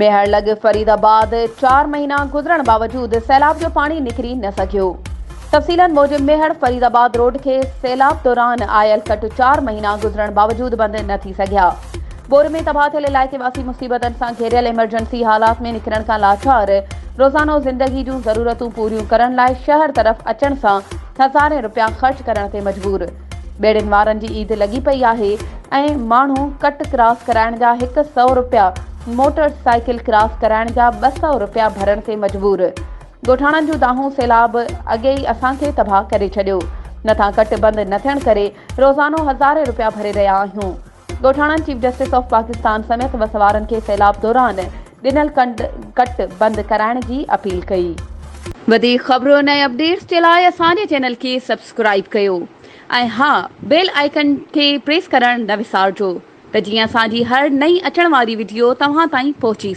मेहरलग फरीदाबाद 4 महीना गुजरण बावजूद सैलाब जो पानी निकिरी न सघियो। तफ़सीलन मूजिब मेहर फरीदाबाद रोड के सैलाब दौरान आयल कट 4 महीना गुजरण बावजूद बंद न थी सघिया। बोर में तबाह थियल इलाइक़े वासी मुसीबतन सां घेरियल इमरजेंसी हालात में निकिरण का लाचार रोज़ानो ज़िंदगी जूं ज़रूरतूं पूरियूं करण लाइ शहर तरफ़ अचण सां हज़ारे रुपया ख़र्च करण ते मजबूर। बेड़िन वारनि जी ईद लगी पई आहे ऐं माण्हू कट क्रॉस कराइण जा 100 रुपया, मोटरसाइकिल क्रॉस कराइण जा 200 रुपया भरण ते मजबूर। ॻोठाणनि जूं दाहूं सैलाब अॻे ई असांखे तबाह करे छॾियो। नथा कट बंदि न थियण करे रोज़ानो हज़ारे रुपया भरे रहिया आहियूं। ॻोठाणनि चीफ जस्टिस ऑफ पाकिस्तान समेत वसवारनि खे सैलाब दौरान ॾिनल कट बंदि कराइण जी अपील कई। वधीक ख़बरूं ऐं अपडेट्स जे लाइ असांजे चैनल खे सब्सक्राइब कयो ऐं हा, बेल आइकन खे प्रेस करण न विसारिजो त जीअं असांजी हर नई अचण वारी वीडियो तव्हां ताईं पहुची